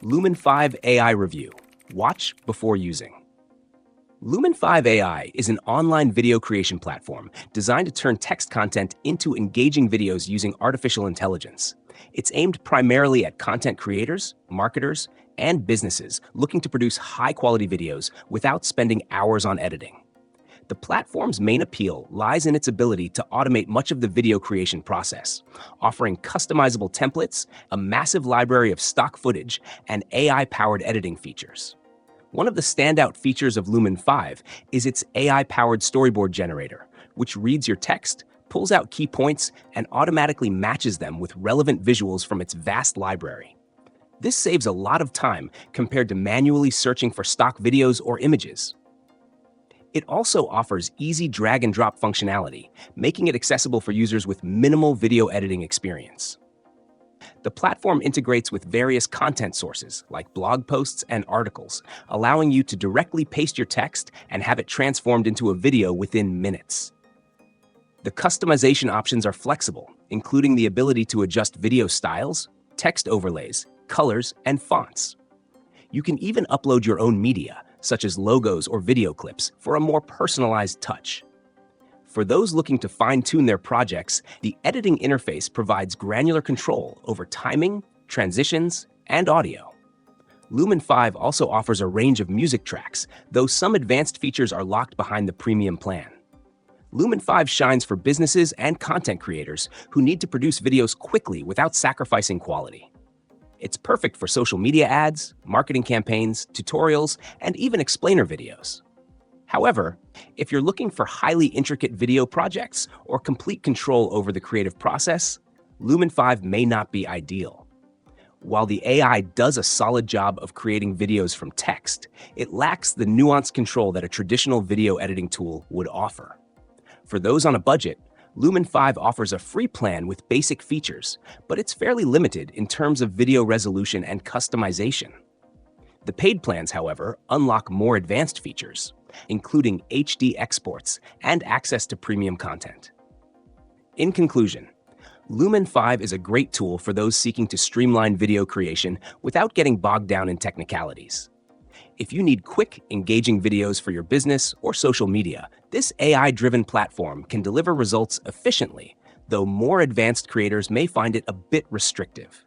Lumen5 AI Review. Watch before using. Lumen5 AI is an online video creation platform designed to turn text content into engaging videos using artificial intelligence. It's aimed primarily at content creators, marketers, and businesses looking to produce high-quality videos without spending hours on editing. The platform's main appeal lies in its ability to automate much of the video creation process, offering customizable templates, a massive library of stock footage, and AI-powered editing features. One of the standout features of Lumen5 is its AI-powered storyboard generator, which reads your text, pulls out key points, and automatically matches them with relevant visuals from its vast library. This saves a lot of time compared to manually searching for stock videos or images. It also offers easy drag-and-drop functionality, making it accessible for users with minimal video editing experience. The platform integrates with various content sources, like blog posts and articles, allowing you to directly paste your text and have it transformed into a video within minutes. The customization options are flexible, including the ability to adjust video styles, text overlays, colors, and fonts. You can even upload your own media, such as logos or video clips, for a more personalized touch. For those looking to fine-tune their projects, the editing interface provides granular control over timing, transitions, and audio. Lumen5 also offers a range of music tracks, though some advanced features are locked behind the premium plan. Lumen5 shines for businesses and content creators who need to produce videos quickly without sacrificing quality. It's perfect for social media ads, marketing campaigns, tutorials, and even explainer videos. However, if you're looking for highly intricate video projects or complete control over the creative process, Lumen5 may not be ideal. While the AI does a solid job of creating videos from text, it lacks the nuanced control that a traditional video editing tool would offer. For those on a budget, Lumen5 offers a free plan with basic features, but it's fairly limited in terms of video resolution and customization. The paid plans, however, unlock more advanced features, including HD exports and access to premium content. In conclusion, Lumen5 is a great tool for those seeking to streamline video creation without getting bogged down in technicalities. If you need quick, engaging videos for your business or social media, this AI-driven platform can deliver results efficiently, though more advanced creators may find it a bit restrictive.